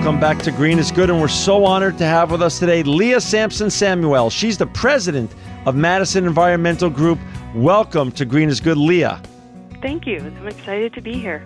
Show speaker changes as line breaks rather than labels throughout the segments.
Welcome back to Green is Good, and we're so honored to have with us today Leah Samson-Samuel. She's the president of Madison Environmental Group. Welcome to Green is Good, Leah.
Thank you. I'm excited to be here.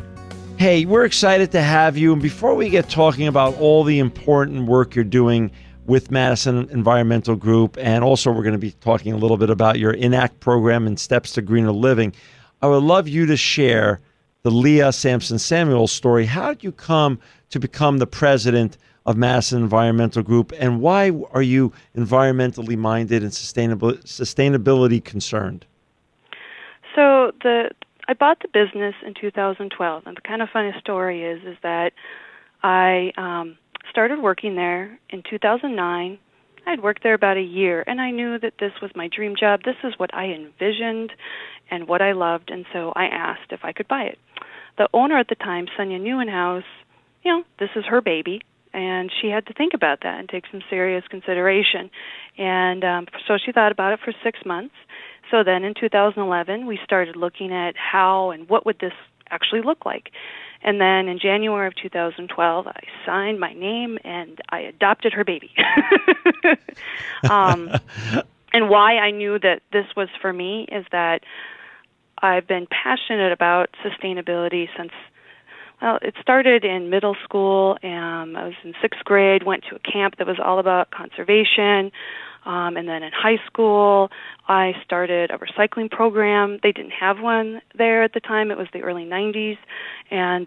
Hey, we're excited to have you. And before we get talking about all the important work you're doing with Madison Environmental Group, and also we're going to be talking a little bit about your ENACT program and Steps to Greener Living, I would love you to share the Leah Samson-Samuel story. How did you come to become the president of Madison Environmental Group, and why are you environmentally minded and sustainability concerned?
So I bought the business in 2012, and the kind of funny story is that I started working there in 2009. I'd worked there about a year, and I knew that this was my dream job. This is what I envisioned and what I loved, and so I asked if I could buy it. The owner at the time, Sonia Neuenhaus, this is her baby, and she had to think about that and take some serious consideration. And so she thought about it for 6 months. So then in 2011, we started looking at how and what would this actually look like. And then in January of 2012, I signed my name and I adopted her baby. And why I knew that this was for me is that I've been passionate about sustainability since, it started in middle school. I was in 6th grade, went to a camp that was all about conservation. And then in high school, I started a recycling program. They didn't have one there at the time. It was the early 90s. And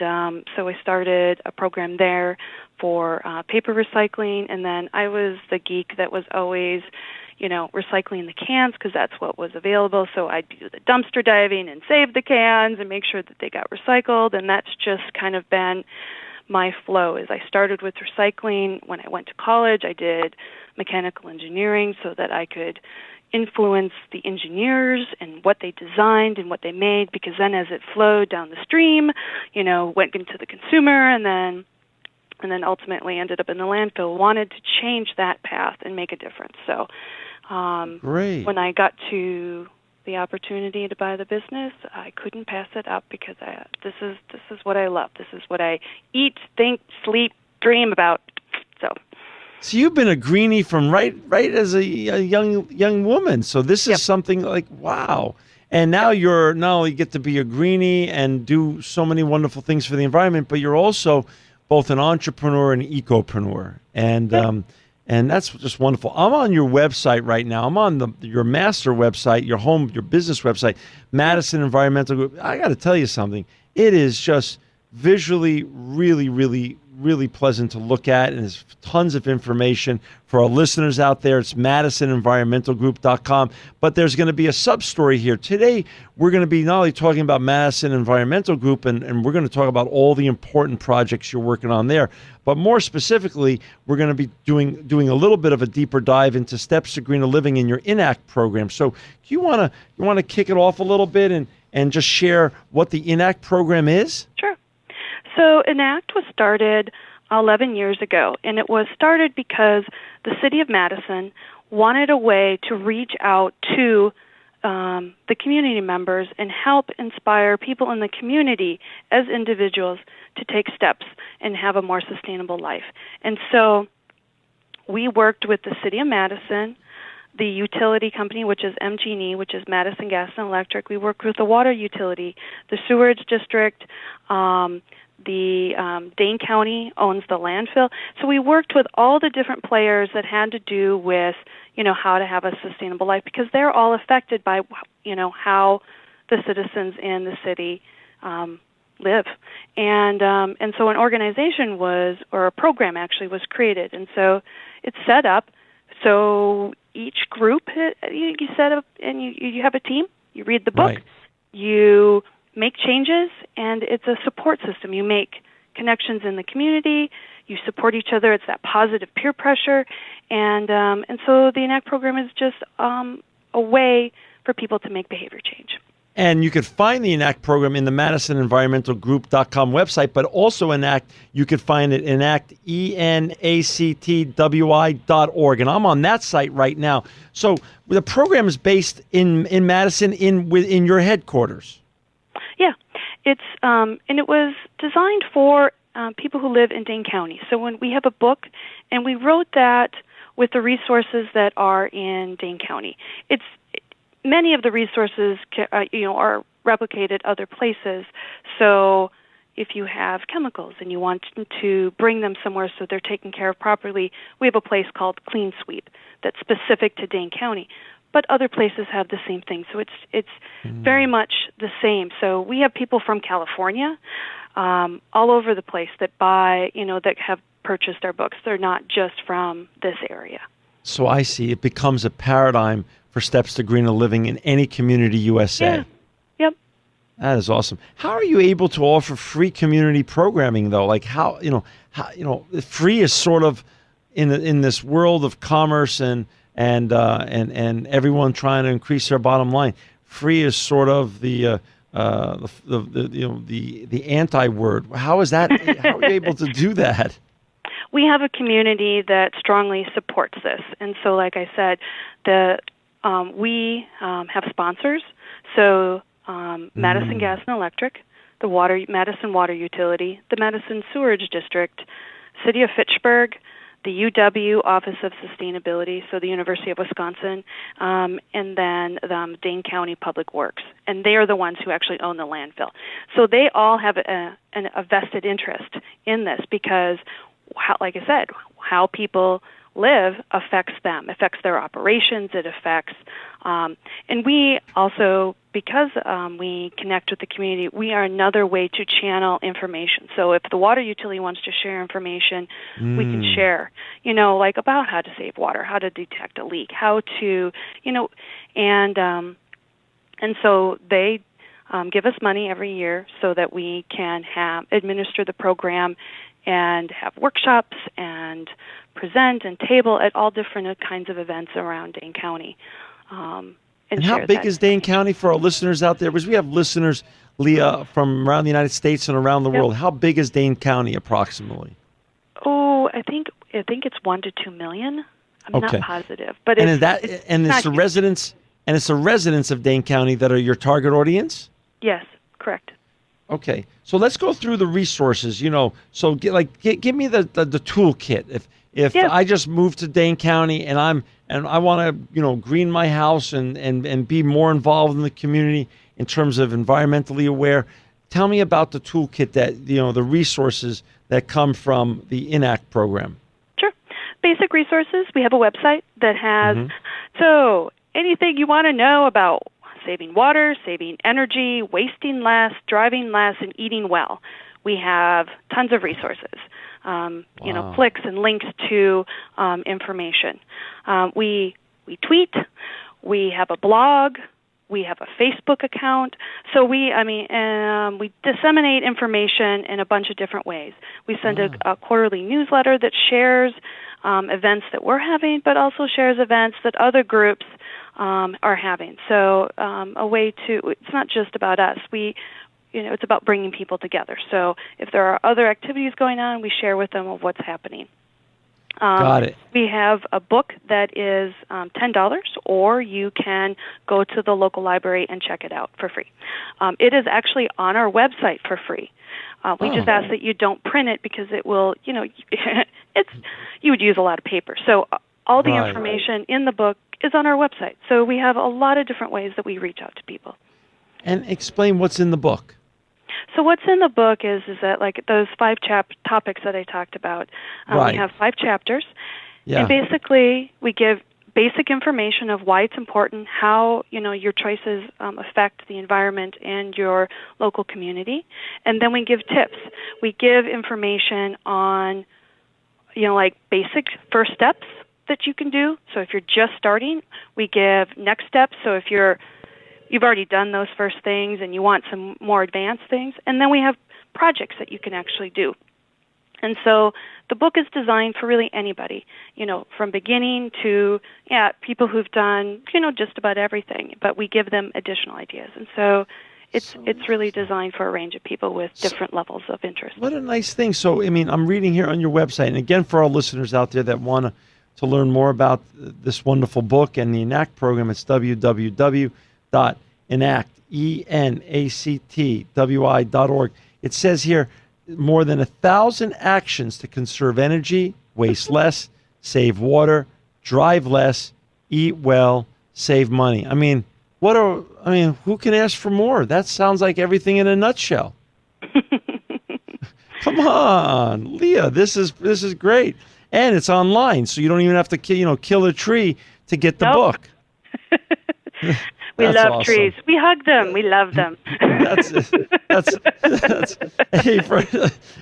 so I started a program there for paper recycling. And then I was the geek that was always, recycling the cans because that's what was available. So I'd do the dumpster diving and save the cans and make sure that they got recycled. And that's just kind of been my flow. Is I started with recycling. When I went to college, I did mechanical engineering so that I could influence the engineers and what they designed and what they made, because then as it flowed down the stream, went into the consumer and then ultimately ended up in the landfill, wanted to change that path and make a difference. So
Great.
When I got to the opportunity to buy the business, I couldn't pass it up because this is what I love. This is what I eat, think, sleep, dream about.
So you've been a greenie from right as a young woman. So this is
Yep.
something like, wow. And now you're not only get to be a greenie and do so many wonderful things for the environment, but you're also both an entrepreneur and ecopreneur. And that's just wonderful. I'm on your website right now. I'm on your master website, your business website, Madison Environmental Group. I got to tell you something. It is just visually really, really, really pleasant to look at, and there's tons of information for our listeners out there. It's MadisonEnvironmentalGroup.com, but there's going to be a sub-story here. Today, we're going to be not only talking about Madison Environmental Group, and we're going to talk about all the important projects you're working on there, but more specifically, we're going to be doing a little bit of a deeper dive into Steps to Greener Living in your ENACT program. So do you want to kick it off a little bit and just share what the ENACT program is?
Sure. So ENACT was started 11 years ago, and it was started because the city of Madison wanted a way to reach out to the community members and help inspire people in the community as individuals to take steps and have a more sustainable life. And so we worked with the city of Madison, the utility company, which is MG&E, which is Madison Gas and Electric. We worked with the water utility, the sewerage district. Dane County owns the landfill. So we worked with all the different players that had to do with, how to have a sustainable life, because they're all affected by, how the citizens in the city live. And so an organization or a program actually was created. And so it's set up. So each group, you set up and you have a team. You read the book.
Right.
You make changes, and it's a support system. You make connections in the community. You support each other. It's that positive peer pressure, and so the ENACT program is just a way for people to make behavior change.
And you could find the ENACT program in the MadisonEnvironmentalGroup.com website, but also ENACT, you could find it ENACT, ENACTWI.org. And I'm on that site right now. So the program is based in Madison within your headquarters.
Yeah, it's and it was designed for people who live in Dane County. So when we have a book, and we wrote that with the resources that are in Dane County. Many of the resources, are replicated other places. So if you have chemicals and you want to bring them somewhere so they're taken care of properly, we have a place called Clean Sweep that's specific to Dane County. But other places have the same thing. So it's very much the same. So we have people from California, all over the place that buy, that have purchased our books. They're not just from this area.
So I see it becomes a paradigm for Steps to Greener Living in any community USA.
Yeah. Yep.
That is awesome. How are you able to offer free community programming though? Like how free is sort of in this world of commerce and everyone trying to increase their bottom line. Free is sort of the anti-word. How is that? How are you able to do that?
We have a community that strongly supports this, and so, like I said, we have sponsors. So, Madison Gas and Electric, the Madison Water Utility, the Madison Sewerage District, City of Fitchburg, the UW Office of Sustainability, so the University of Wisconsin, and then Dane County Public Works. And they are the ones who actually own the landfill. So they all have a vested interest in this because, like I said, how people live affects them, affects their operations, it affects, and we also, because we connect with the community, we are another way to channel information. So if the water utility wants to share information, we can share, like about how to save water, how to detect a leak, how to, and so they give us money every year so that we can administer the program and have workshops and present and table at all different kinds of events around Dane County.
And how big is Dane County for our listeners out there? Because we have listeners, Leah, from around the United States and around the world. How big is Dane County approximately?
Oh, I think it's 1 to 2 million. I'm not positive, but
it's the residents of Dane County that are your target audience?
Yes, correct.
Okay, so let's go through the resources. So give me the toolkit. If I just moved to Dane County and I want to green my house and be more involved in the community in terms of environmentally aware, tell me about the toolkit that the resources that come from the ENACT program.
Sure, basic resources. We have a website that has so anything you want to know about saving water, saving energy, wasting less, driving less, and eating well. We have tons of resources, clicks and links to information. We tweet. We have a blog. We have a Facebook account. So we disseminate information in a bunch of different ways. We send a quarterly newsletter that shares events that we're having, but also shares events that other groups are having. So a way to, it's not just about us. It's about bringing people together. So if there are other activities going on, we share with them of what's happening.
Got it.
We have a book that is $10, or you can go to the local library and check it out for free. It is actually on our website for free. We just ask that you don't print it because it will, you would use a lot of paper. So all the information in the book is on our website. So we have a lot of different ways that we reach out to people. And
explain what's in the book.
So what's in the book is that like those 5 topics that I talked about. We have 5 chapters. Yeah. And basically we give basic information of why it's important, how your choices affect the environment and your local community. And then we give tips. We give information on like basic first steps that you can do. So if you're just starting, we give next steps. So if you've already done those first things and you want some more advanced things, and then we have projects that you can actually do. And so the book is designed for really anybody, from beginning to people who've done just about everything, but we give them additional ideas. And so it's really designed for a range of people with different levels of interest.
What a nice thing. So I'm reading here on your website, and again for our listeners out there that want to learn more about this wonderful book and the ENACT program, it's www.enactwi.org. It says here, more than 1,000 actions to conserve energy, waste less, save water, drive less, eat well, save money. I mean, who can ask for more? That sounds like everything in a nutshell. Come on, Leah, this is great. And it's online, so you don't even have to kill a tree to get the book.
We love
awesome.
trees. We hug them. We love them.
that's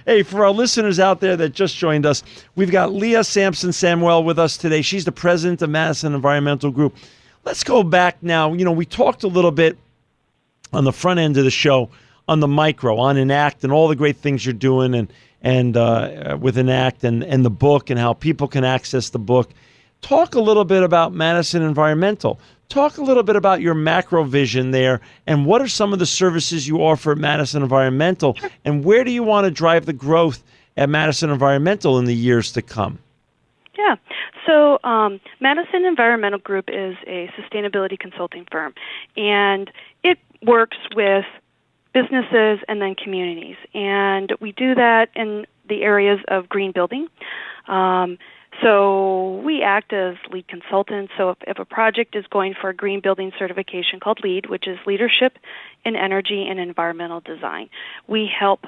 hey, for our listeners out there that just joined us, we've got Leah Samson-Samuel with us today. She's the president of Madison Environmental Group. Let's go back now. We talked a little bit on the front end of the show on the micro, on Enact and all the great things you're doing and with Enact and the book and how people can access the book. Talk a little bit about Madison Environmental. Talk a little bit about your macro vision there and what are some of the services you offer at Madison Environmental and where do you want to drive the growth at Madison Environmental in the years to come?
Yeah. So Madison Environmental Group is a sustainability consulting firm, and it works with businesses and then communities. And we do that in the areas of green building. So we act as lead consultants. So if a project is going for a green building certification called LEED, which is Leadership in Energy and Environmental Design, we help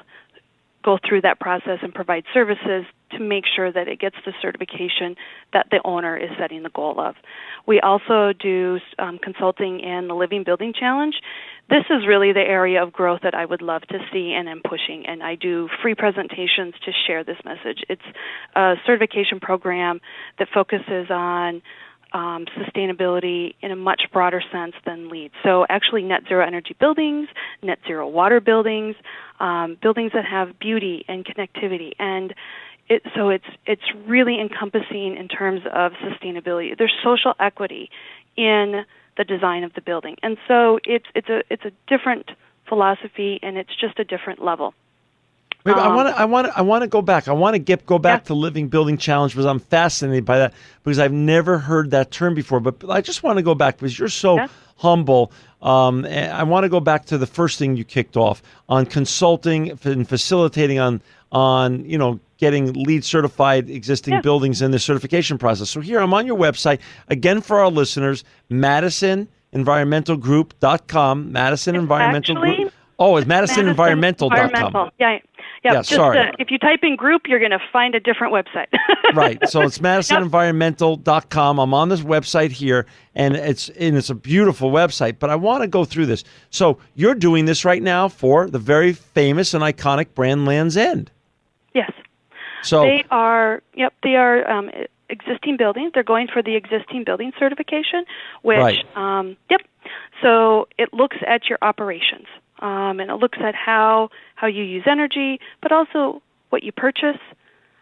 go through that process and provide services to make sure that it gets the certification that the owner is setting the goal of. We also do consulting in the Living Building Challenge. This is really the area of growth that I would love to see and am pushing, and I do free presentations to share this message. It's a certification program that focuses on sustainability in a much broader sense than LEED. So actually net zero energy buildings, net zero water buildings, buildings that have beauty and connectivity. And it's really encompassing in terms of sustainability. There's social equity in the design of the building. And so it's a different philosophy and it's just a different level.
Maybe I want to go back. I want to go back to Living Building Challenge because I'm fascinated by that because I've never heard that term before. But I just want to go back because you're so humble. I want to go back to the first thing you kicked off on consulting and facilitating on getting LEED certified existing buildings in the certification process. So here I'm on your website again for our listeners, MadisonEnvironmentalGroup.com. Madison Environmental Group. Oh, it's MadisonEnvironmental.com.
Yeah,
sorry.
If you type in group, you're going to find a different website.
Right. So it's MadisonEnvironmental.com. I'm on this website here, and it's a beautiful website. But I want to go through this. So you're doing this right now for the very famous and iconic brand Land's End. Yes. So
they are existing buildings. They're going for the existing building certification, which So it looks at your operations. And it looks at how you use energy, but also what you purchase.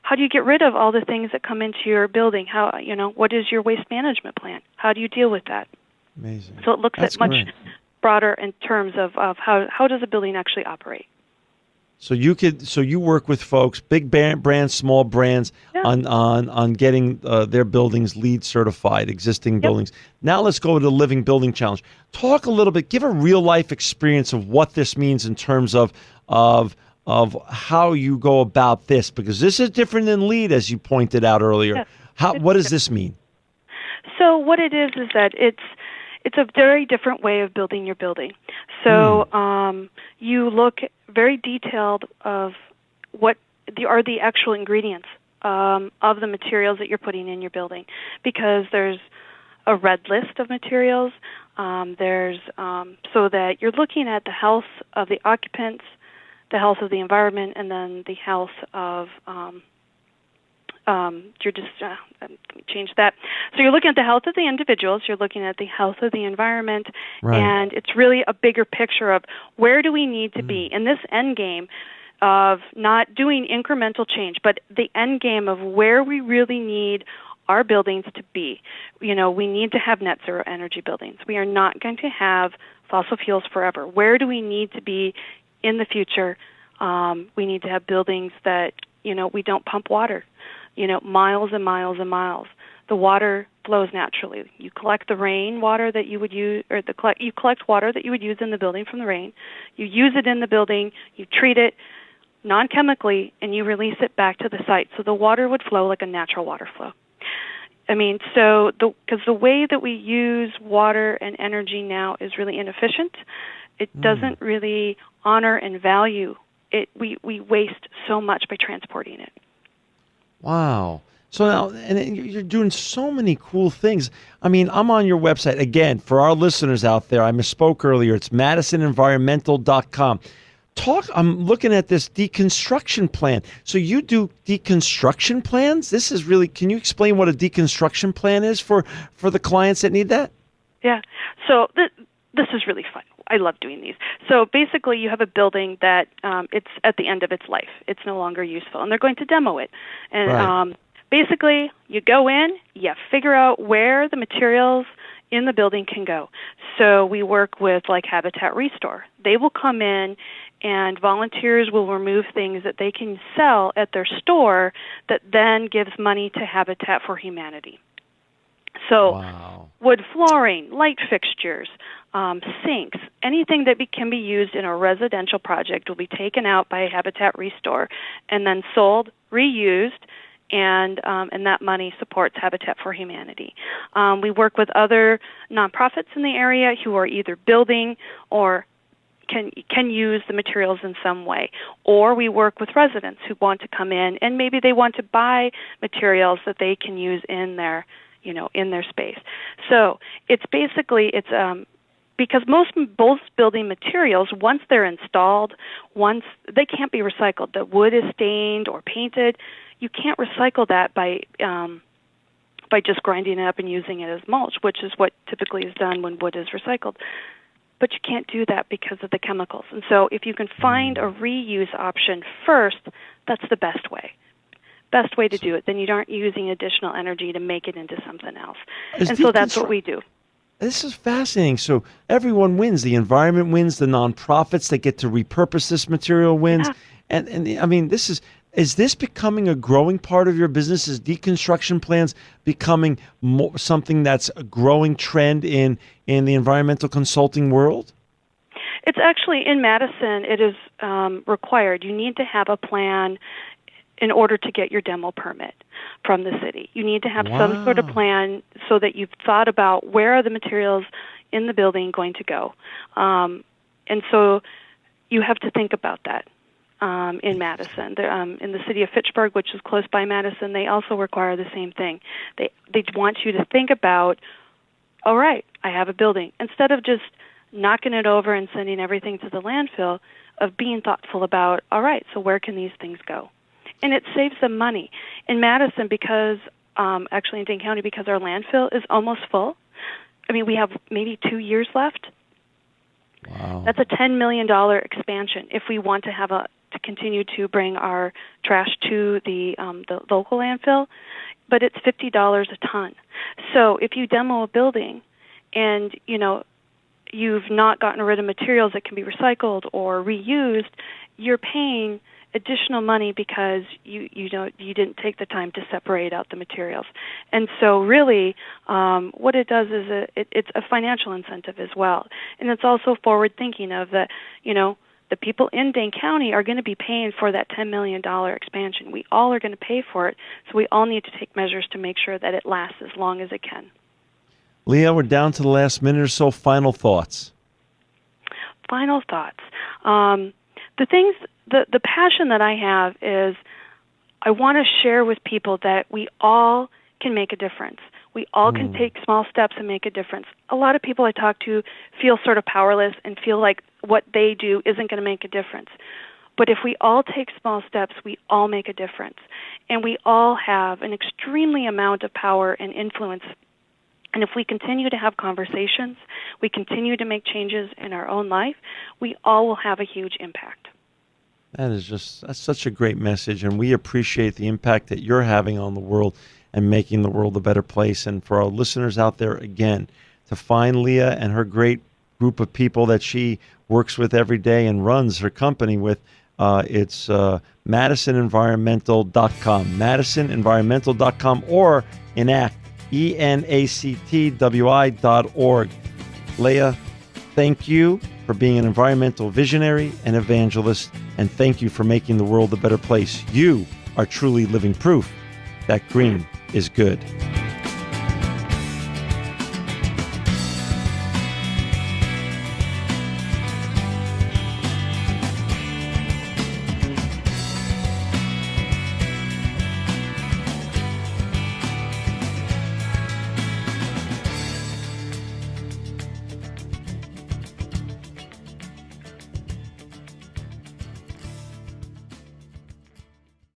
How do you get rid of all the things that come into your building? What is your waste management plan? How do you deal with that?
Amazing.
So it looks at much broader in terms of how does a building actually operate.
So you work with folks, big brands, small brands, on getting their buildings LEED certified, existing buildings. Now let's go to the Living Building Challenge. Talk a little bit, give a real life experience of what this means in terms of how you go about this, because this is different than LEED, as you pointed out earlier. What does this mean?
So what it is that it's a very different way of building your building. So you look very detailed of what are the actual ingredients of the materials that you're putting in your building, because there's a red list of materials. There's so that you're looking at the health of the occupants, the health of the environment, and then the health of let me change that. So you're looking at the health of the individuals, you're looking at the health of the environment, and it's really a bigger picture of where do we need to be in this end game of not doing incremental change, but the end game of where we really need our buildings to be. We need to have net zero energy buildings. We are not going to have fossil fuels forever. Where do we need to be in the future? We need to have buildings that, we don't pump water. Miles and miles and miles. The water flows naturally. You collect the rain water that you would use, or you collect water that you would use in the building from the rain. You use it in the building. You treat it. non-chemically, and you release it back to the site. So the water would flow like a natural water flow. I mean, because the way that we use water and energy now is really inefficient. It doesn't really honor and value it. We waste so much by transporting it.
Wow. So now, and you're doing so many cool things. I mean, I'm on your website. Again, for our listeners out there, I misspoke earlier. It's MadisonEnvironmental.com. I'm looking at this deconstruction plan. So you do deconstruction plans? This is really, can you explain what a deconstruction plan is for the clients that need that?
Yeah. So this is really fun. I love doing these. So basically you have a building that it's at the end of its life. It's no longer useful, and they're going to demo it. And
right.
Basically you go in, you figure out where the materials in the building can go. So we work with like Habitat Restore. They will come in and volunteers will remove things that they can sell at their store that then gives money to Habitat for Humanity. So
wow.
Wood flooring, light fixtures, sinks, anything that can be used in a residential project will be taken out by Habitat Restore and then sold, reused, and that money supports Habitat for Humanity. We work with other nonprofits in the area who are either building or can use the materials in some way. Or we work with residents who want to come in and maybe they want to buy materials that they can use in their space. So it's basically because most building materials, once they're installed, once they can't be recycled. The wood is stained or painted. You can't recycle that by just grinding it up and using it as mulch, which is what typically is done when wood is recycled. But you can't do that because of the chemicals. And so if you can find a reuse option first, that's the best way. Best way to do it. Then you aren't using additional energy to make it into something else. And so that's what we do.
This is fascinating. So everyone wins. The environment wins. The nonprofits that get to repurpose this material wins. Yeah. And I mean, is this becoming a growing part of your business? Is deconstruction plans becoming something that's a growing trend in the environmental consulting world?
It's actually, in Madison, it is required. You need to have a plan in order to get your demo permit from the city. You need to have some sort of plan so that you've thought about where are the materials in the building going to go. And so you have to think about that. In Madison. In the city of Fitchburg, which is close by Madison, they also require the same thing. They want you to think about, all right, I have a building. Instead of just knocking it over and sending everything to the landfill, of being thoughtful about, all right, so where can these things go? And it saves them money. In Madison, because, actually in Dane County, because our landfill is almost full, I mean, we have maybe 2 years left.
Wow.
That's a $10 million expansion if we want to continue to bring our trash to the local landfill, but it's $50 a ton. So if you demo a building and you've not gotten rid of materials that can be recycled or reused, you're paying additional money because you didn't take the time to separate out the materials. And so really what it does is it's a financial incentive as well. And it's also forward thinking of that, the people in Dane County are going to be paying for that $10 million expansion. We all are going to pay for it, so we all need to take measures to make sure that it lasts as long as it can.
Leah, we're down to the last minute or so. Final thoughts.
Final thoughts. The passion that I have is I want to share with people that we all can make a difference. We all can take small steps and make a difference. A lot of people I talk to feel sort of powerless and feel like what they do isn't going to make a difference. But if we all take small steps, we all make a difference. And we all have an extremely amount of power and influence. And if we continue to have conversations, we continue to make changes in our own life, we all will have a huge impact.
That's such a great message, and we appreciate the impact that you're having on the world and making the world a better place. And for our listeners out there, again, to find Leah and her great group of people that she works with every day and runs her company with, it's MadisonEnvironmental.com, MadisonEnvironmental.com, or enact, ENACTWI.org. Leah, thank you. for being an environmental visionary and evangelist. And thank you for making the world a better place. You are truly living proof that green is good.